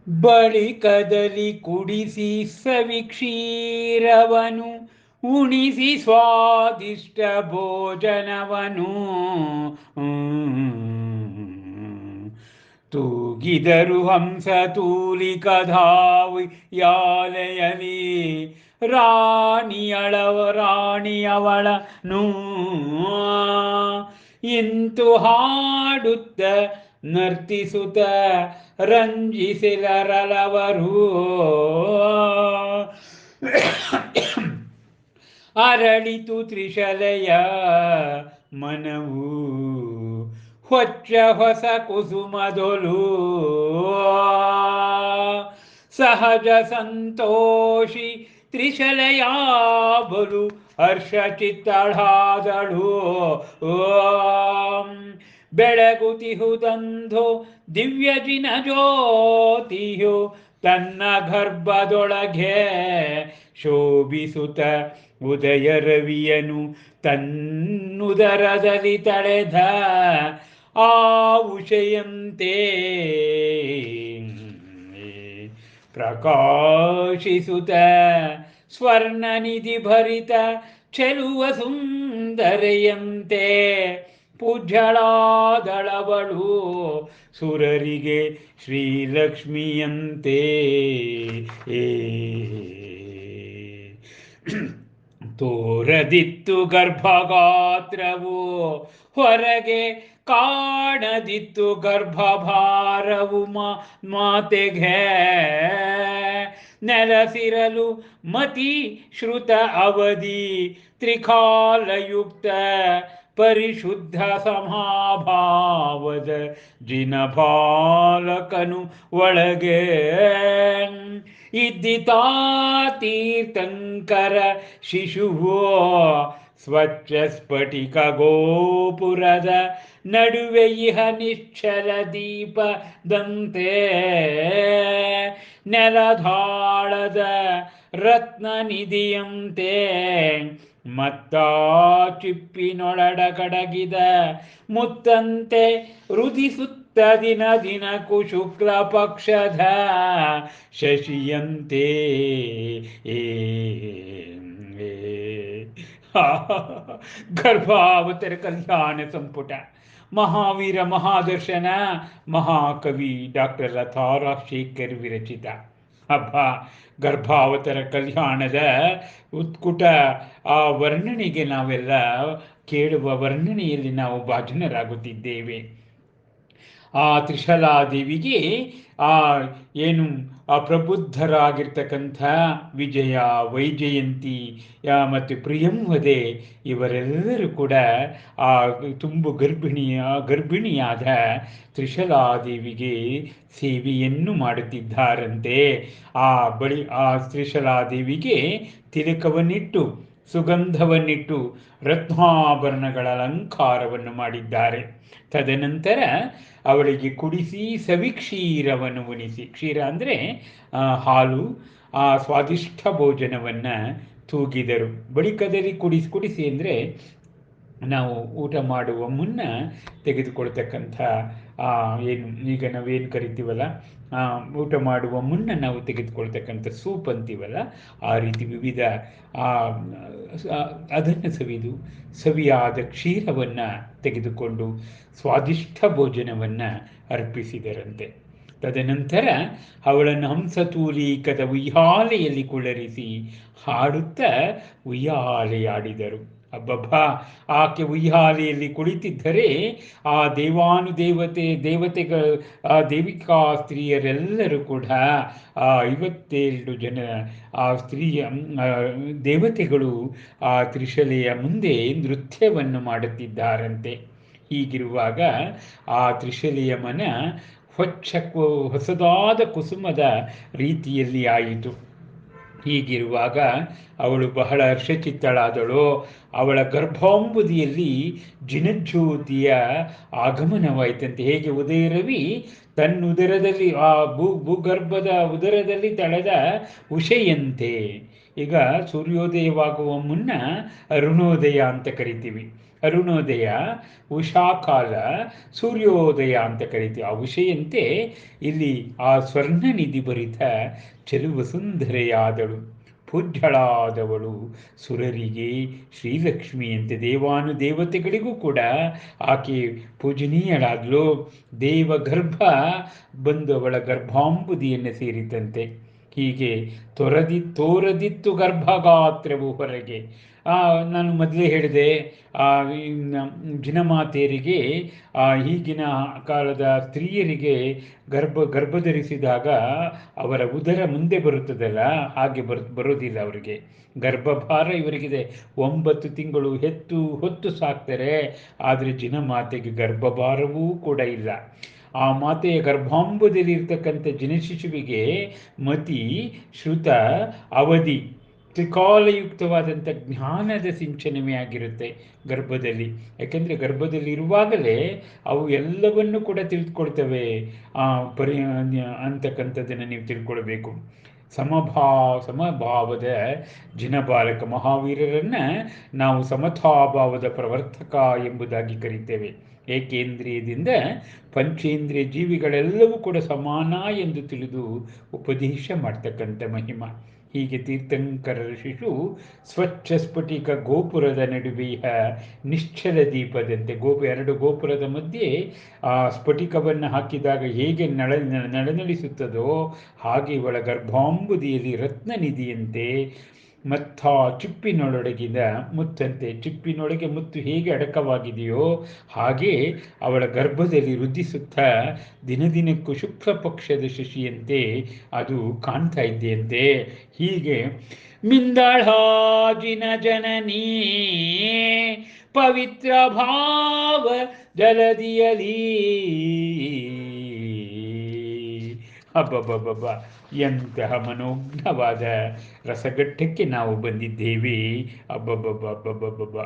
ಬಳಿಕದಲ್ಲಿ ಕುಡಿಸಿ ಸವಿಕ್ಷೀರವನು ಉಣಿಸಿ ಸ್ವಾದಿಷ್ಟ ಭೋಜನವನು ತೂಗಿದರು ಹಂಸ ತೂಲಿಕಧಾವಿ ಯಾಲೆಯಲಿ ರಾಣಿಯವಳನು ಇಂತು ಹಾಡುತ್ತ ನರ್ತಿಸುತ್ತ ರಂಜಿಸಿಲರಲವರು ಅರಳಿತು ತ್ರಿಶಲೆಯ ಮನವು ಹೊಚ್ಚ ಹೊಸ ಕುಸುಮದೊಲು ಸಹಜ ಸಂತೋಷಿ ತ್ರಿಶಲೆಯ ಬಲು ಹರ್ಷ ಚಿತ್ತಳಾದಳು ಬೆಳಗುತಿಹುದಂಧೋ ದಿವ್ಯ ಜಿನ ಜ್ಯೋತಿಯು ತನ್ನ ಗರ್ಭದೊಳಗೆ ಶೋಭಿಸುತ್ತ ಉದಯ ರವಿಯನು ತನ್ನುದರದಲ್ಲಿ ತಳೆದ ಆ ಉಷಯಂತೆ ಪ್ರಕಾಶಿಸುತ್ತ ಸ್ವರ್ಣನಿಧಿ ಭರಿತ ಚೆಲುವ ಸುಂದರೆಯಂತೆ ಪೂಜ್ಯಳಾದಳವಳು ಸುರರಿಗೆ ಶ್ರೀಲಕ್ಷ್ಮಿಯಂತೆ ತೋರದಿತ್ತು ಗರ್ಭಗಾತ್ರವು ಹೊರಗೆ ಕಾಣದಿತ್ತು ಗರ್ಭಭಾರವು ಮಾತೆಗೆ ನೆಲಸಿರಲು ಮತಿ ಶ್ರುತ ಅವಧಿ ತ್ರಿಕಾಲಯುಕ್ತ ಪರಿಶುದ್ಧ ಸಮಾಭಾವದ ಜಿನಭಾಲಕನು ಒಳಗೆ ಇದ್ದಿತಾ ತೀರ್ಥಂಕರ ಶಿಶುವೋ ಸ್ವಚ್ಛ ಸ್ಫಟಿಕ ಗೋಪುರದ ನಡುವೆ ಇಹ ನಿಶ್ಚಲ ದೀಪದಂತೆ ನೆಲಧಾಳದ ರತ್ನ ನಿಧಿಯಂತೆ ಮತ್ತಾ ಚಿಪ್ಪಿನೊಳಡಗಡಗಿದ ಮುತ್ತಂತೆ ರುದಿಸುತ್ತ ದಿನ ದಿನಕ್ಕೂ ಶುಕ್ಲ ಪಕ್ಷದ ಶಶಿಯಂತೆ ಗರ್ಭಾವತರ ಕಲ್ಯಾಣ ಸಂಪುಟ ಮಹಾವೀರ ಮಹಾದರ್ಶನ ಮಹಾಕವಿ ಡಾಕ್ಟರ್ ಲತಾ ರಾಜಶೇಖರ್ ವಿರಚಿತ. ಹಬ್ಬ ಗರ್ಭಾವತರ ಕಲ್ಯಾಣದ ಉತ್ಕುಟ ಆ ವರ್ಣನೆಗೆ ನಾವೆಲ್ಲ ಕೇಳುವ ವರ್ಣನೆಯಲ್ಲಿ ನಾವು ಭಾಜನರಾಗುತ್ತಿದ್ದೇವೆ. ಆ ತ್ರಿಶಲಾದೇವಿಗೆ ಆ ಏನು ಆ ಪ್ರಬುದ್ಧರಾಗಿರ್ತಕ್ಕಂಥ ವಿಜಯ, ವೈಜಯಂತಿ ಮತ್ತು ಪ್ರಿಯಂವದೆ ಇವರೆಲ್ಲರೂ ಕೂಡ ಆ ತುಂಬು ಗರ್ಭಿಣಿಯಾದ ತ್ರಿಶಲಾದೇವಿಗೆ ಸೇವೆಯನ್ನು ಮಾಡುತ್ತಿದ್ದಾರಂತೆ. ಆ ತ್ರಿಶಲಾದೇವಿಗೆ ತಿಲಕವನ್ನಿಟ್ಟು ಸುಗಂಧವನ್ನಿಟ್ಟು ರತ್ನಾಭರಣಗಳ ಅಲಂಕಾರವನ್ನು ಮಾಡಿದ್ದಾರೆ. ತದನಂತರ ಅವಳಿಗೆ ಕುಡಿಸಿ ಸವಿಕ್ಷೀರವನ್ನು ಉಣಿಸಿ, ಕ್ಷೀರ ಅಂದರೆ ಹಾಲು, ಆ ಸ್ವಾದಿಷ್ಟ ಭೋಜನವನ್ನು ತೂಗಿದರು. ಬಳಿಕದಲ್ಲಿ ಕುಡಿಸಿ ಅಂದರೆ ನಾವು ಊಟ ಮಾಡುವ ಮುನ್ನ ತೆಗೆದುಕೊಳ್ತಕ್ಕಂಥ ಏನು ಈಗ ನಾವೇನು ಕರಿತೀವಲ್ಲ, ಊಟ ಮಾಡುವ ಮುನ್ನ ನಾವು ತೆಗೆದುಕೊಳ್ತಕ್ಕಂಥ ಸೂಪ್ ಅಂತೀವಲ್ಲ, ಆ ರೀತಿ ವಿವಿಧ ಅದನ್ನು ಸವಿಯಾದ ಕ್ಷೀರವನ್ನು ತೆಗೆದುಕೊಂಡು ಸ್ವಾದಿಷ್ಟ ಭೋಜನವನ್ನು ಅರ್ಪಿಸಿದರಂತೆ. ತದನಂತರ ಅವಳನ್ನು ಹಂಸತೂಲೀಕದ ಉಯ್ಯಾಲೆಯಲ್ಲಿ ಕುಳ್ಳರಿಸಿ ಹಾಡುತ್ತಾ ಉಯ್ಯಾಲೆಯಾಡಿದರು. ಅಬ್ಬಬ್ಬಾ, ಆಕೆ ಉಯ್ಯಾಲೆಯಲ್ಲಿ ಕುಳಿತಿದ್ದರೆ ಆ ದೇವತೆಗಳು, ಆ ದೇವಿಕಾ ಸ್ತ್ರೀಯರೆಲ್ಲರೂ ಕೂಡ ಆ 52 ಜನ ಆ ಸ್ತ್ರೀಯ ದೇವತೆಗಳು ಆ ತ್ರಿಶಲೆಯ ಮುಂದೆ ನೃತ್ಯವನ್ನು ಮಾಡುತ್ತಿದ್ದಾರಂತೆ. ಹೀಗಿರುವಾಗ ಆ ತ್ರಿಶಲೆಯ ಮನ ಹೊಸದಾದ ಕುಸುಮದ ರೀತಿಯಲ್ಲಿ ಆಯಿತು. ಹೀಗಿರುವಾಗ ಅವಳು ಬಹಳ ಹರ್ಷಚಿತ್ತಳಾದಳು. ಅವಳ ಗರ್ಭಾಂಬುದಿಯಲ್ಲಿ ಜಿನಜ್ಯೋತಿಯ ಆಗಮನವಾಯಿತಂತೆ. ಹೇಗೆ ಉದಯ ರವಿ ತನ್ನುದರದಲ್ಲಿ ಆ ಭೂಗರ್ಭದ ಉದರದಲ್ಲಿ ತಳೆದ ಉಷೆಯಂತೆ ಈಗ ಸೂರ್ಯೋದಯವಾಗುವ ಮುನ್ನ ಅರುಣೋದಯ ಅಂತ ಕರಿತೀವಿ. ಅರುಣೋದಯ, ಉಷಾಕಾಲ, ಸೂರ್ಯೋದಯ ಅಂತ ಕರಿತೀವಿ. ಆ ವಿಷಯಂತೆ ಇಲ್ಲಿ ಆ ಸ್ವರ್ಣನಿಧಿ ಭರಿತ ಚೆಲುವ ಸುಂದರೆಯಾದಳು, ಪೂಜ್ಯಳಾದವಳು ಸುರರಿಗೆ ಶ್ರೀಲಕ್ಷ್ಮಿಯಂತೆ, ದೇವಾನುದೇವತೆಗಳಿಗೂ ಕೂಡ ಆಕೆ ಪೂಜನೀಯಳಾದಳು. ದೇವಗರ್ಭ ಬಂದು ಅವಳ ಗರ್ಭಾಂಬುದಿಯನ್ನು ಸೇರಿತಂತೆ. ಹೀಗೆ ತೋರದಿತ್ತು ಗರ್ಭಗಾತ್ರವು ಹೊರಗೆ. ನಾನು ಮೊದಲೇ ಹೇಳಿದೆ, ಜಿನಮಾತೆಯರಿಗೆ, ಈಗಿನ ಕಾಲದ ಸ್ತ್ರೀಯರಿಗೆ ಗರ್ಭ ಧರಿಸಿದಾಗ ಅವರ ಉದರ ಮುಂದೆ ಬರುತ್ತದಲ್ಲ, ಹಾಗೆ ಬರೋದಿಲ್ಲ ಅವರಿಗೆ. ಗರ್ಭಭಾರ ಇವರಿಗಿದೆ. 9 ತಿಂಗಳು ಹೊತ್ತು ಸಾಕ್ತಾರೆ. ಆದರೆ ಜಿನಮಾತೆಗೆ ಗರ್ಭಭಾರವೂ ಕೂಡ ಇಲ್ಲ. ಆ ಮಾತೆಯ ಗರ್ಭಾಂಬುದಲ್ಲಿ ಇರ್ತಕ್ಕಂಥ ಜಿನಶಿಶುವಿಗೆ ಮತಿ, ಶ್ರುತ, ಅವಧಿ, ತ್ರಿಕಾಲಯುಕ್ತವಾದಂಥ ಜ್ಞಾನದ ಸಿಂಚನವೇ ಆಗಿರುತ್ತೆ ಗರ್ಭದಲ್ಲಿ. ಯಾಕೆಂದರೆ ಗರ್ಭದಲ್ಲಿ ಇರುವಾಗಲೇ ಅವು ಎಲ್ಲವನ್ನೂ ಕೂಡ ತಿಳಿದುಕೊಳ್ತವೆ. ಅಂತಕ್ಕಂಥದ್ದನ್ನು ನೀವು ತಿಳ್ಕೊಳ್ಬೇಕು. ಸಮಭಾವದ ಜಿನಬಾಲಕ ಮಹಾವೀರರನ್ನು ನಾವು ಸಮತಾಭಾವದ ಪ್ರವರ್ತಕ ಎಂಬುದಾಗಿ ಕರೀತೇವೆ. ಏಕೇಂದ್ರಿಯದಿಂದ ಪಂಚೇಂದ್ರಿಯ ಜೀವಿಗಳೆಲ್ಲವೂ ಕೂಡ ಸಮಾನ ಎಂದು ತಿಳಿದು ಉಪದೇಶ ಮಾಡ್ತಕ್ಕಂಥ ಮಹಿಮಾ. ಹೀಗೆ ತೀರ್ಥಂಕರರ ಶಿಶು ಸ್ವಚ್ಛ ಸ್ಫಟಿಕ ಗೋಪುರದ ನಡುವೆಯ ನಿಶ್ಚಲ ದೀಪದಂತೆ, 2 ಗೋಪುರದ ಮಧ್ಯೆ ಆ ಸ್ಫಟಿಕವನ್ನು ಹಾಕಿದಾಗ ಹೇಗೆ ನಳನಳಿಸುತ್ತದೋ ಹಾಗೆ ಇವಳ ಗರ್ಭಾಂಬುದಿಯಲ್ಲಿ ರತ್ನನಿಧಿಯಂತೆ, ಚಿಪ್ಪಿನೊಳಗಿದ ಮುತ್ತಂತೆ, ಚಿಪ್ಪಿನೊಳಗೆ ಮುತ್ತು ಹೇಗೆ ಅಡಕವಾಗಿದೆಯೋ ಹಾಗೆ ಅವಳ ಗರ್ಭದಲ್ಲಿ ವೃದ್ಧಿಸುತ್ತಾ ದಿನದಿನಕ್ಕೂ ಶುಕ್ಲ ಪಕ್ಷದ ಶಶಿಯಂತೆ ಅದು ಕಾಣ್ತಾ ಇದೆಯಂತೆ. ಹೀಗೆ ಮಿಂದಾಳಾಜಿನ ಜನನೀ ಪವಿತ್ರ ಭಾವ ಜಲದಿಯಲಿ. ಹಬ್ಬಬ್ಬಬ್ಬ, ಎಂತಹ ಮನೋಜ್ಞವಾದ ರಸಘಟ್ಟಕ್ಕೆ ನಾವು ಬಂದಿದ್ದೇವೆ. ಅಬ್ಬಬ್ಬಬ್ಬಬ್ಬಬ್ಬಬ್ಬ.